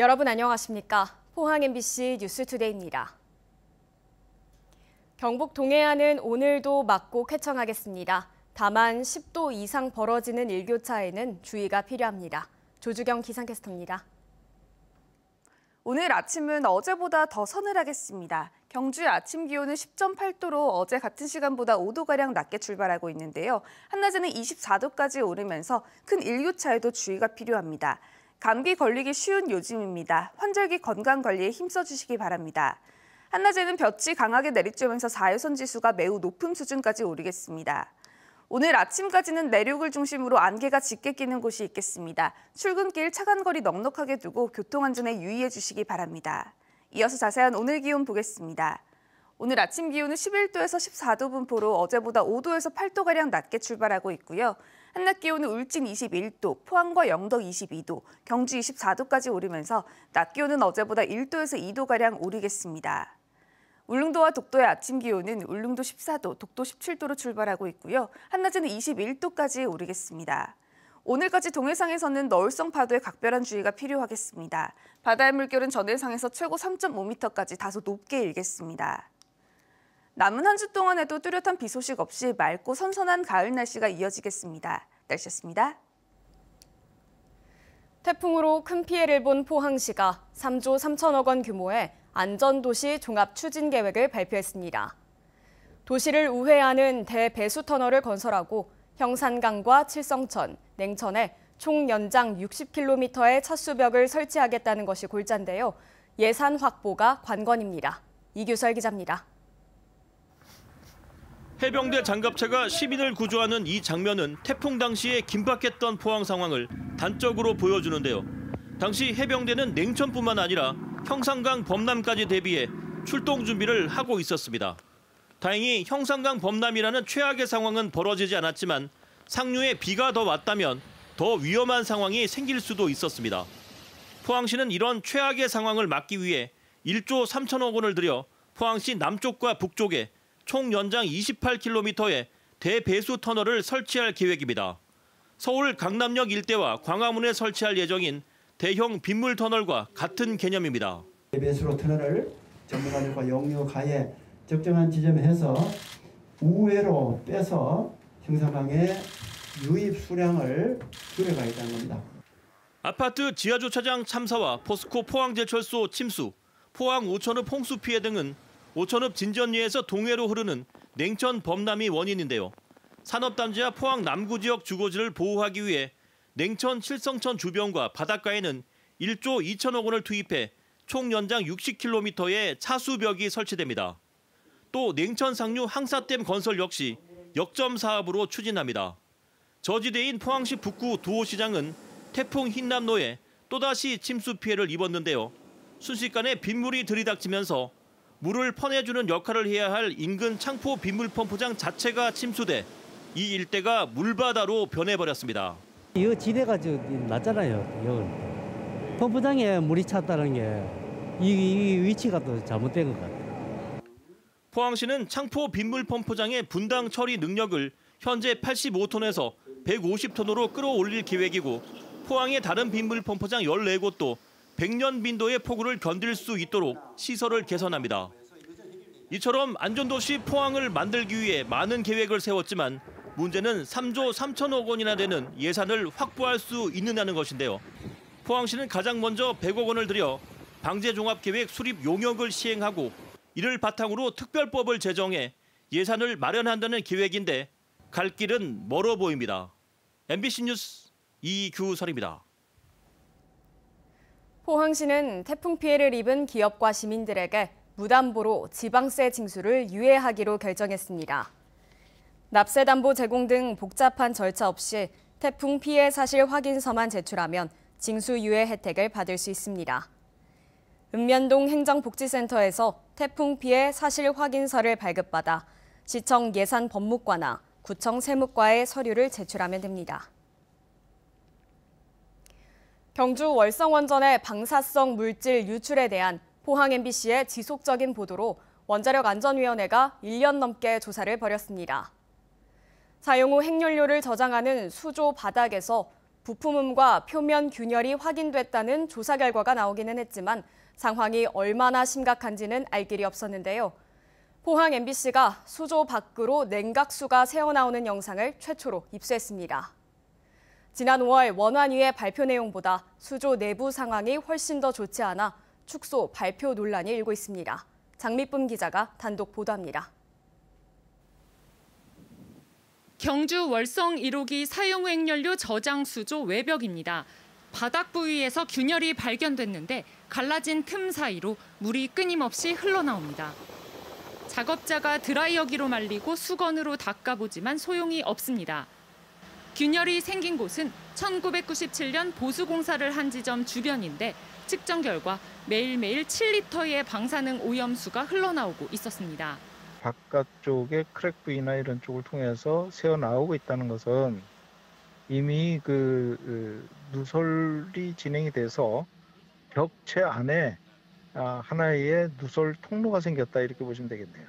여러분 안녕하십니까? 포항 MBC 뉴스투데이입니다. 경북 동해안은 오늘도 맑고 쾌청하겠습니다. 다만 10도 이상 벌어지는 일교차에는 주의가 필요합니다. 조주경 기상캐스터입니다. 오늘 아침은 어제보다 더 서늘하겠습니다. 경주의 아침 기온은 10.8도로 어제 같은 시간보다 5도가량 낮게 출발하고 있는데요. 한낮에는 24도까지 오르면서 큰 일교차에도 주의가 필요합니다. 감기 걸리기 쉬운 요즘입니다. 환절기 건강 관리에 힘써주시기 바랍니다. 한낮에는 볕이 강하게 내리쬐면서 자외선 지수가 매우 높은 수준까지 오르겠습니다. 오늘 아침까지는 내륙을 중심으로 안개가 짙게 끼는 곳이 있겠습니다. 출근길 차간거리 넉넉하게 두고 교통안전에 유의해 주시기 바랍니다. 이어서 자세한 오늘 기온 보겠습니다. 오늘 아침 기온은 11도에서 14도 분포로 어제보다 5도에서 8도가량 낮게 출발하고 있고요. 한낮 기온은 울진 21도, 포항과 영덕 22도, 경주 24도까지 오르면서 낮 기온은 어제보다 1도에서 2도가량 오르겠습니다. 울릉도와 독도의 아침 기온은 울릉도 14도, 독도 17도로 출발하고 있고요. 한낮에는 21도까지 오르겠습니다. 오늘까지 동해상에서는 너울성 파도에 각별한 주의가 필요하겠습니다. 바다의 물결은 전해상에서 최고 3.5m까지 다소 높게 일겠습니다. 남은 한 주 동안에도 뚜렷한 비 소식 없이 맑고 선선한 가을 날씨가 이어지겠습니다. 날씨였습니다. 태풍으로 큰 피해를 본 포항시가 3조 3천억 원 규모의 안전도시 종합추진계획을 발표했습니다. 도시를 우회하는 대배수터널을 건설하고 형산강과 칠성천, 냉천에 총 연장 60km의 차수벽을 설치하겠다는 것이 골자인데요. 예산 확보가 관건입니다. 이규설 기자입니다. 해병대 장갑차가 시민을 구조하는 이 장면은 태풍 당시에 긴박했던 포항 상황을 단적으로 보여주는데요. 당시 해병대는 냉천뿐만 아니라 형산강 범람까지 대비해 출동 준비를 하고 있었습니다. 다행히 형산강 범람이라는 최악의 상황은 벌어지지 않았지만 상류에 비가 더 왔다면 더 위험한 상황이 생길 수도 있었습니다. 포항시는 이런 최악의 상황을 막기 위해 1조 3천억 원을 들여 포항시 남쪽과 북쪽에 총 연장 28km의 대배수 터널을 설치할 계획입니다. 서울 강남역 일대와 광화문에 설치할 예정인 대형 빗물 터널과 같은 개념입니다. 대배수로 터널을 전문가들과 용역하에 적정한 지점에 해서 우회로 빼서 형산강의 유입 수량을 줄여가겠다는 겁니다. 아파트 지하주차장 참사와 포스코 포항제철소 침수, 포항 오천읍 홍수 피해 등은 오천읍 진전리에서 동해로 흐르는 냉천 범람이 원인인데요. 산업단지와 포항 남구 지역 주거지를 보호하기 위해 냉천 칠성천 주변과 바닷가에는 1조 2천억 원을 투입해 총 연장 60km의 차수벽이 설치됩니다. 또 냉천 상류 항사댐 건설 역시 역점 사업으로 추진합니다. 저지대인 포항시 북구 두호시장은 태풍 흰남노에 또다시 침수 피해를 입었는데요. 순식간에 빗물이 들이닥치면서 물을 퍼내주는 역할을 해야 할 인근 창포 빗물 펌프장 자체가 침수돼 이 일대가 물바다로 변해버렸습니다. 이 지대가 좀 낮잖아요. 펌프장에 물이 찼다는 게 이 위치가 또 잘못된 것 같아요. 포항시는 창포 빗물 펌프장의 분당 처리 능력을 현재 85톤에서 150톤으로 끌어올릴 계획이고 포항의 다른 빗물 펌프장 14곳도 100년 빈도의 폭우를 견딜 수 있도록 시설을 개선합니다. 이처럼 안전도시 포항을 만들기 위해 많은 계획을 세웠지만 문제는 3조 3천억 원이나 되는 예산을 확보할 수 있느냐는 것인데요. 포항시는 가장 먼저 100억 원을 들여 방재종합계획 수립 용역을 시행하고 이를 바탕으로 특별법을 제정해 예산을 마련한다는 계획인데 갈 길은 멀어 보입니다. MBC 뉴스 이규설입니다. 포항시는 태풍 피해를 입은 기업과 시민들에게 무담보로 지방세 징수를 유예하기로 결정했습니다. 납세담보 제공 등 복잡한 절차 없이 태풍 피해 사실 확인서만 제출하면 징수 유예 혜택을 받을 수 있습니다. 읍면동 행정복지센터에서 태풍 피해 사실 확인서를 발급받아 시청 예산법무과나 구청 세무과에 서류를 제출하면 됩니다. 경주 월성원전의 방사성 물질 유출에 대한 포항 MBC의 지속적인 보도로 원자력안전위원회가 1년 넘게 조사를 벌였습니다. 사용 후 핵연료를 저장하는 수조 바닥에서 부품음과 표면 균열이 확인됐다는 조사 결과가 나오기는 했지만 상황이 얼마나 심각한지는 알 길이 없었는데요. 포항 MBC가 수조 밖으로 냉각수가 새어나오는 영상을 최초로 입수했습니다. 지난 5월 원안위의 발표 내용보다 수조 내부 상황이 훨씬 더 좋지 않아 축소 발표 논란이 일고 있습니다. 장미쁨 기자가 단독 보도합니다. 경주 월성 1호기 사용 핵연료 저장 수조 외벽입니다. 바닥 부위에서 균열이 발견됐는데 갈라진 틈 사이로 물이 끊임없이 흘러나옵니다. 작업자가 드라이어기로 말리고 수건으로 닦아보지만 소용이 없습니다. 균열이 생긴 곳은 1997년 보수공사를 한 지점 주변인데 측정 결과 매일매일 7리터의 방사능 오염수가 흘러나오고 있었습니다. 바깥쪽에 크랙 부위나 이런 쪽을 통해서 새어나오고 있다는 것은 이미 누설이 진행이 돼서 벽체 안에 하나의 누설 통로가 생겼다 이렇게 보시면 되겠네요.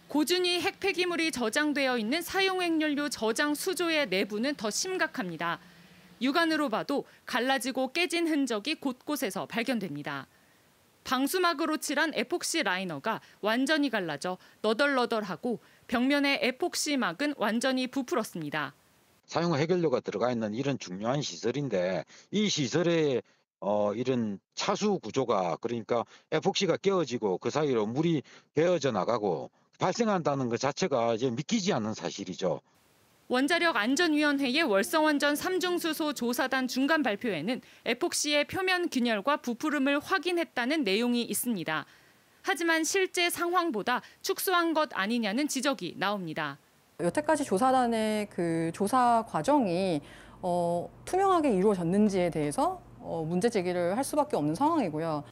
고준위 핵폐기물이 저장되어 있는 사용 핵연료 저장 수조의 내부는 더 심각합니다. 육안으로 봐도 갈라지고 깨진 흔적이 곳곳에서 발견됩니다. 방수막으로 칠한 에폭시 라이너가 완전히 갈라져 너덜너덜하고 벽면의 에폭시막은 완전히 부풀었습니다. 사용 핵연료가 들어가 있는 이런 중요한 시설인데 이 시설에 이런 차수 구조가 그러니까 에폭시가 깨어지고 그 사이로 물이 베어져 나가고 발생한다는 것 자체가 이제 믿기지 않는 사실이죠. 원자력안전위원회의 월성원전 3중수소 조사단 중간 발표에는 에폭시의 표면 균열과 부푸름을 확인했다는 내용이 있습니다. 하지만 실제 상황보다 축소한 것 아니냐는 지적이 나옵니다. 여태까지 조사단의 그 조사 과정이 투명하게 이루어졌는지에 대해서 문제 제기를 할 수밖에 없는 상황이고요.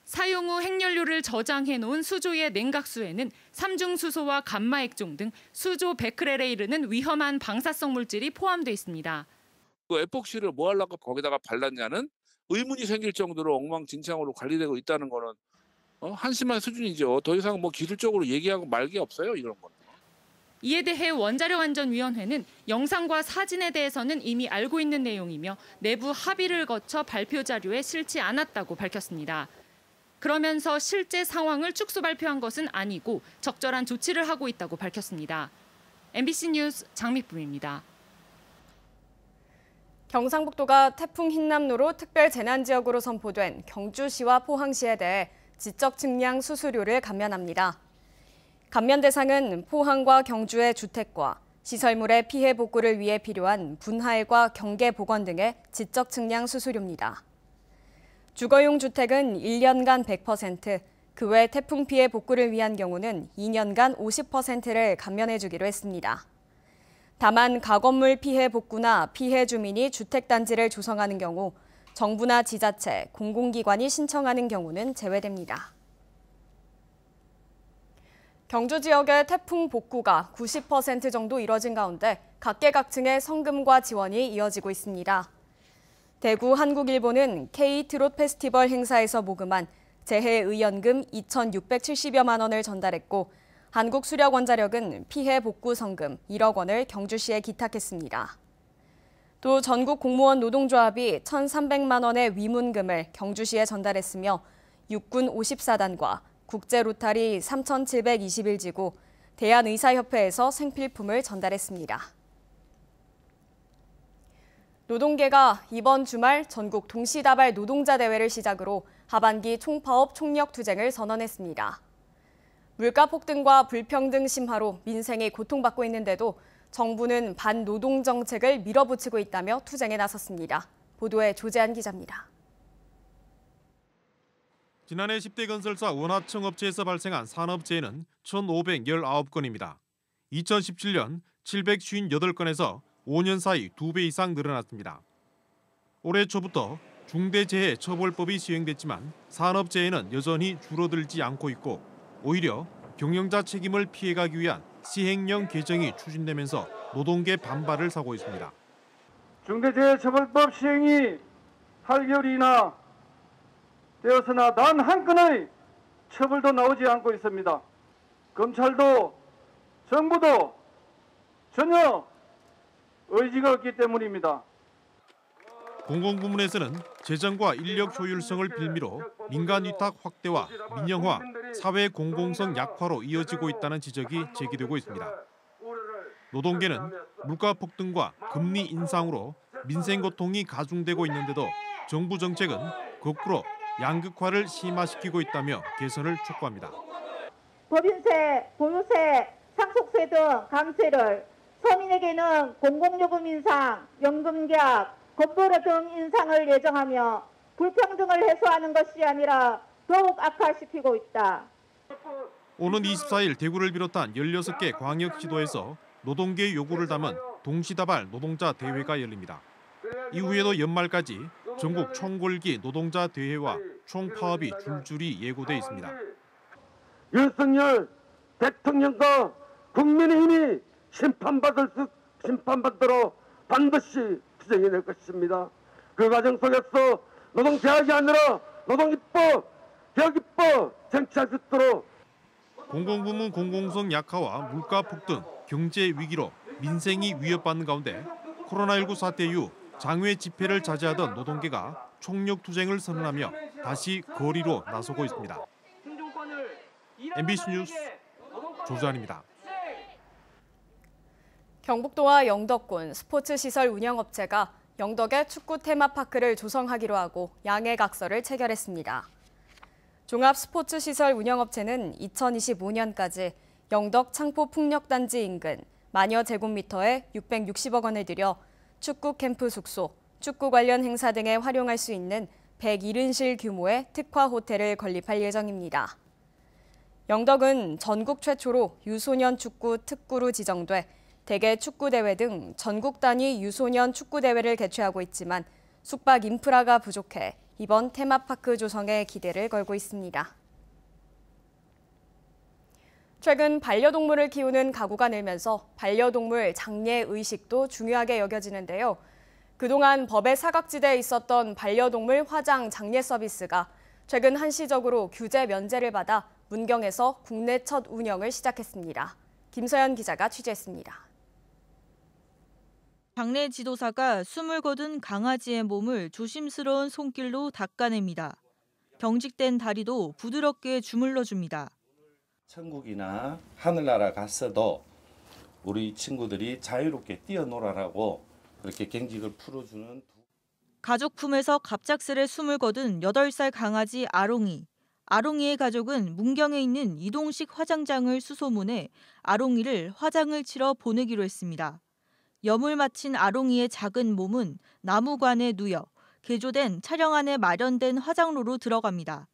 사용 후 핵연료를 저장해 놓은 수조의 냉각수에는 삼중수소와 감마액종 등 수조 100크렐에 이르는 위험한 방사성 물질이 포함돼 있습니다. 그 에폭시를 뭐 하려고 거기다가 발랐냐는 의문이 생길 정도로 엉망진창으로 관리되고 있다는 거는 한심한 수준이죠. 더 이상 뭐 기술적으로 얘기하고 말 게 없어요, 이런 건. 이에 대해 원자력안전위원회는 영상과 사진에 대해서는 이미 알고 있는 내용이며 내부 합의를 거쳐 발표 자료에 실지 않았다고 밝혔습니다. 그러면서 실제 상황을 축소 발표한 것은 아니고 적절한 조치를 하고 있다고 밝혔습니다. MBC 뉴스 장미쁨입니다. 경상북도가 태풍 흰남노로 특별재난지역으로 선포된 경주시와 포항시에 대해 지적 측량 수수료를 감면합니다. 감면 대상은 포항과 경주의 주택과 시설물의 피해 복구를 위해 필요한 분할과 경계 복원 등의 지적 측량 수수료입니다. 주거용 주택은 1년간 100%, 그 외 태풍 피해 복구를 위한 경우는 2년간 50%를 감면해주기로 했습니다. 다만 가건물 피해 복구나 피해 주민이 주택단지를 조성하는 경우 정부나 지자체, 공공기관이 신청하는 경우는 제외됩니다. 경주 지역의 태풍 복구가 90% 정도 이뤄진 가운데 각계각층의 성금과 지원이 이어지고 있습니다. 대구 한국일보는 K-트롯 페스티벌 행사에서 모금한 재해의연금 2,670여만 원을 전달했고 한국수력원자력은 피해 복구 성금 1억 원을 경주시에 기탁했습니다. 또 전국 공무원 노동조합이 1,300만 원의 위문금을 경주시에 전달했으며 육군 54단과 국제로타리 3,721지구, 대한의사협회에서 생필품을 전달했습니다. 노동계가 이번 주말 전국 동시다발 노동자 대회를 시작으로 하반기 총파업 총력 투쟁을 선언했습니다. 물가 폭등과 불평등 심화로 민생이 고통받고 있는데도 정부는 반노동 정책을 밀어붙이고 있다며 투쟁에 나섰습니다. 보도에 조재한 기자입니다. 지난해 10대 건설사 원하청 업체에서 발생한 산업재해는 1,519건입니다. 2017년 758건에서 5년 사이 2배 이상 늘어났습니다. 올해 초부터 중대재해처벌법이 시행됐지만 산업재해는 여전히 줄어들지 않고 있고 오히려 경영자 책임을 피해가기 위한 시행령 개정이 추진되면서 노동계 반발을 사고 있습니다. 중대재해처벌법 시행이 8개월이나 되었으나 단 한 건의 처벌도 나오지 않고 있습니다. 검찰도 정부도 전혀 의지가 없기 때문입니다. 공공부문에서는 재정과 인력 효율성을 빌미로 민간 위탁 확대와 민영화, 사회 공공성 약화로 이어지고 있다는 지적이 제기되고 있습니다. 노동계는 물가 폭등과 금리 인상으로 민생 고통이 가중되고 있는데도 정부 정책은 거꾸로 양극화를 심화시키고 있다며 개선을 촉구합니다. 법인세, 보유세, 상속세 등 감세를 서민에게는 공공요금 인상, 연금개혁, 건보료 등 인상을 예정하며 불평등을 해소하는 것이 아니라 더욱 악화시키고 있다. 오는 24일 대구를 비롯한 16개 광역시도에서 노동계의 요구를 담은 동시다발 노동자 대회가 열립니다. 이후에도 연말까지 전국 총궐기 노동자 대회와 총파업이 줄줄이 예고돼 있습니다. 윤석열 대통령과 국민의힘이 심판받도록 반드시 투쟁해낼 것입니다. 그 과정 속에서 노동개혁이 아니라 노동입법, 개혁입법 쟁취할 수 있도록 공공부문 공공성 약화와 물가 폭등, 경제 위기로 민생이 위협받는 가운데 코로나19 사태 이후 장외 집회를 자제하던 노동계가 총력 투쟁을 선언하며 다시 거리로 나서고 있습니다. MBC 뉴스 조주환입니다. 경북도와 영덕군 스포츠시설 운영업체가 영덕에 축구 테마파크를 조성하기로 하고 양해각서를 체결했습니다. 종합스포츠시설 운영업체는 2025년까지 영덕 창포풍력단지 인근 만여 제곱미터에 660억 원을 들여 축구 캠프 숙소, 축구 관련 행사 등에 활용할 수 있는 170실 규모의 특화 호텔을 건립할 예정입니다. 영덕은 전국 최초로 유소년 축구 특구로 지정돼 대개 축구대회 등 전국 단위 유소년 축구대회를 개최하고 있지만 숙박 인프라가 부족해 이번 테마파크 조성에 기대를 걸고 있습니다. 최근 반려동물을 키우는 가구가 늘면서 반려동물 장례 의식도 중요하게 여겨지는데요. 그동안 법의 사각지대에 있었던 반려동물 화장 장례 서비스가 최근 한시적으로 규제 면제를 받아 문경에서 국내 첫 운영을 시작했습니다. 김서연 기자가 취재했습니다. 장례 지도사가 숨을 거둔 강아지의 몸을 조심스러운 손길로 닦아냅니다. 경직된 다리도 부드럽게 주물러줍니다. 천국이나 하늘나라 갔어도 우리 친구들이 자유롭게 뛰어놀아라고 그렇게 경직을 풀어주는 가족 품에서 갑작스레 숨을 거둔 8살 강아지 아롱이. 아롱이의 가족은 문경에 있는 이동식 화장장을 수소문해 아롱이를 화장을 치러 보내기로 했습니다. 염을 마친 아롱이의 작은 몸은 나무관에 누여 개조된 차량 안에 마련된 화장로로 들어갑니다.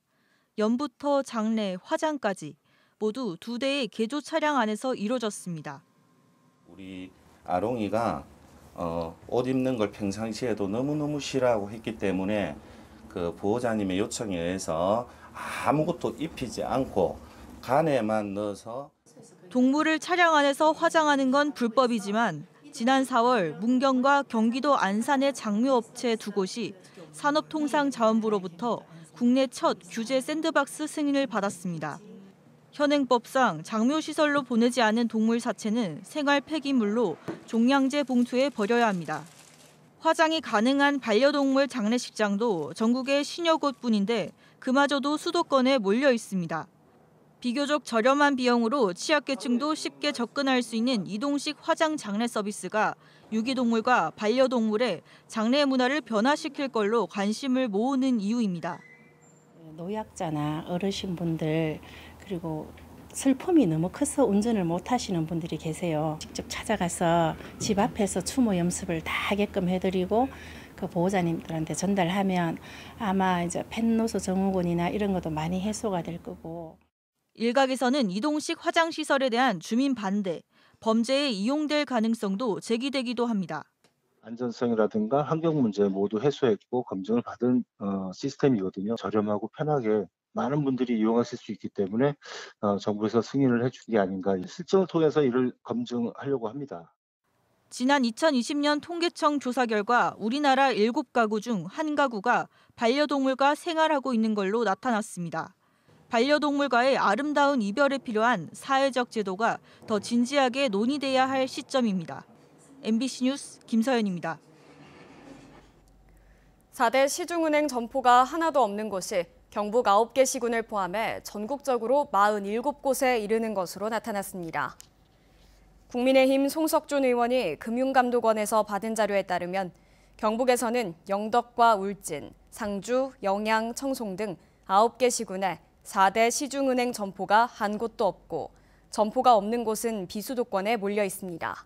염부터 장례, 화장까지 모두 2대의 개조 차량 안에서 이루어졌습니다. 우리 아롱이가 옷 입는 걸 평상시에도 너무너무 싫어하고 했기 때문에 그 보호자님의 요청에 의해서 아무것도 입히지 않고 간에만 넣어서 동물을 차량 안에서 화장하는 건 불법이지만 지난 4월 문경과 경기도 안산의 장묘업체 2곳이 산업통상자원부로부터 국내 첫 규제 샌드박스 승인을 받았습니다. 현행법상 장묘시설로 보내지 않은 동물 사체는 생활 폐기물로 종량제 봉투에 버려야 합니다. 화장이 가능한 반려동물 장례식장도 전국에 10여 곳뿐인데 그마저도 수도권에 몰려 있습니다. 비교적 저렴한 비용으로 취약계층도 쉽게 접근할 수 있는 이동식 화장 장례 서비스가 유기동물과 반려동물의 장례 문화를 변화시킬 걸로 관심을 모으는 이유입니다. 노약자나 어르신분들 그리고 슬픔이 너무 커서 운전을 못 하시는 분들이 계세요. 직접 찾아가서 집 앞에서 추모 염습을 다 하게끔 해드리고 그 보호자님들한테 전달하면 아마 이제 펜노소 증후군이나 이런 것도 많이 해소가 될 거고. 일각에서는 이동식 화장시설에 대한 주민 반대, 범죄에 이용될 가능성도 제기되기도 합니다. 안전성이라든가 환경 문제 모두 해소했고 검증을 받은 시스템이거든요. 저렴하고 편하게 많은 분들이 이용하실 수 있기 때문에 정부에서 승인을 해준 게 아닌가. 실증을 통해서 이를 검증하려고 합니다. 지난 2020년 통계청 조사 결과 우리나라 7가구 중 1가구가 반려동물과 생활하고 있는 걸로 나타났습니다. 반려동물과의 아름다운 이별에 필요한 사회적 제도가 더 진지하게 논의돼야 할 시점입니다. MBC 뉴스 김서연입니다. 4대 시중은행 점포가 하나도 없는 곳이 경북 9개 시군을 포함해 전국적으로 47곳에 이르는 것으로 나타났습니다. 국민의힘 송석준 의원이 금융감독원에서 받은 자료에 따르면 경북에서는 영덕과 울진, 상주, 영양, 청송 등 9개 시군에 4대 시중은행 점포가 한 곳도 없고 점포가 없는 곳은 비수도권에 몰려 있습니다.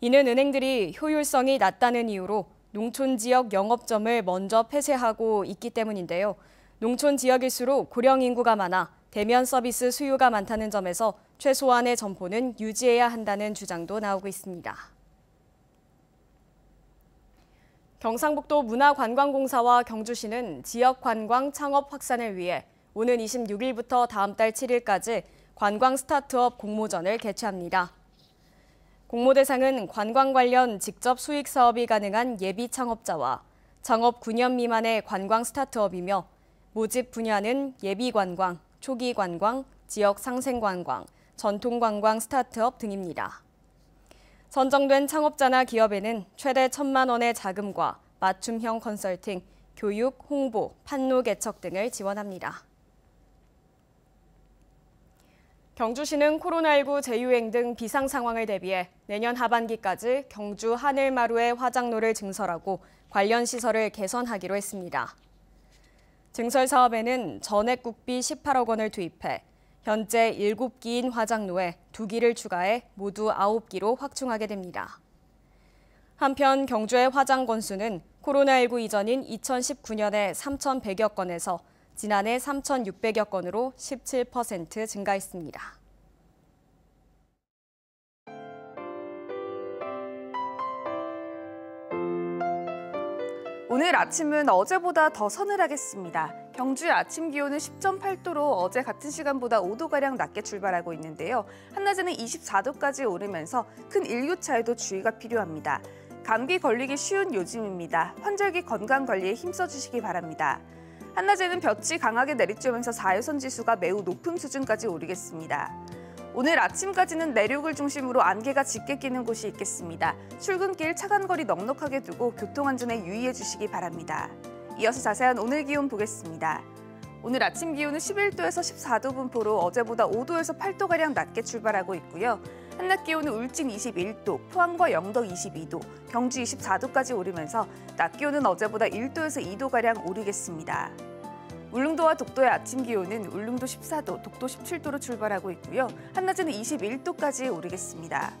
이는 은행들이 효율성이 낮다는 이유로 농촌 지역 영업점을 먼저 폐쇄하고 있기 때문인데요. 농촌 지역일수록 고령 인구가 많아 대면 서비스 수요가 많다는 점에서 최소한의 점포는 유지해야 한다는 주장도 나오고 있습니다. 경상북도 문화관광공사와 경주시는 지역 관광 창업 확산을 위해 오는 26일부터 다음 달 7일까지 관광 스타트업 공모전을 개최합니다. 공모 대상은 관광 관련 직접 수익 사업이 가능한 예비 창업자와 창업 9년 미만의 관광 스타트업이며 모집 분야는 예비 관광, 초기 관광, 지역 상생 관광, 전통 관광 스타트업 등입니다. 선정된 창업자나 기업에는 최대 1,000만 원의 자금과 맞춤형 컨설팅, 교육, 홍보, 판로 개척 등을 지원합니다. 경주시는 코로나19 재유행 등 비상 상황을 대비해 내년 하반기까지 경주 하늘마루의 화장로를 증설하고 관련 시설을 개선하기로 했습니다. 증설 사업에는 전액국비 18억 원을 투입해 현재 7기인 화장로에 2기를 추가해 모두 9기로 확충하게 됩니다. 한편 경주의 화장 건수는 코로나19 이전인 2019년에 3,100여 건에서 지난해 3,600여 건으로 17% 증가했습니다. 오늘 아침은 어제보다 더 서늘하겠습니다. 경주의 아침 기온은 10.8도로 어제 같은 시간보다 5도가량 낮게 출발하고 있는데요. 한낮에는 24도까지 오르면서 큰 일교차에도 주의가 필요합니다. 감기 걸리기 쉬운 요즘입니다. 환절기 건강관리에 힘써주시기 바랍니다. 한낮에는 볕이 강하게 내리쬐면서 자외선 지수가 매우 높은 수준까지 오르겠습니다. 오늘 아침까지는 내륙을 중심으로 안개가 짙게 끼는 곳이 있겠습니다. 출근길 차간거리 넉넉하게 두고 교통안전에 유의해 주시기 바랍니다. 이어서 자세한 오늘 기온 보겠습니다. 오늘 아침 기온은 11도에서 14도 분포로 어제보다 5도에서 8도가량 낮게 출발하고 있고요. 한낮 기온은 울진 21도, 포항과 영덕 22도, 경주 24도까지 오르면서 낮 기온은 어제보다 1도에서 2도가량 오르겠습니다. 울릉도와 독도의 아침 기온은 울릉도 14도, 독도 17도로 출발하고 있고요. 한낮에는 21도까지 오르겠습니다.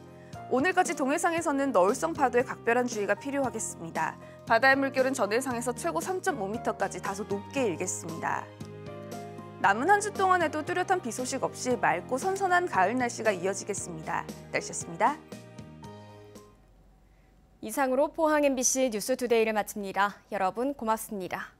오늘까지 동해상에서는 너울성 파도에 각별한 주의가 필요하겠습니다. 바다의 물결은 전해상에서 최고 3.5m까지 다소 높게 일겠습니다. 남은 한 주 동안에도 뚜렷한 비 소식 없이 맑고 선선한 가을 날씨가 이어지겠습니다. 날씨였습니다. 이상으로 포항 MBC 뉴스투데이를 마칩니다. 여러분 고맙습니다.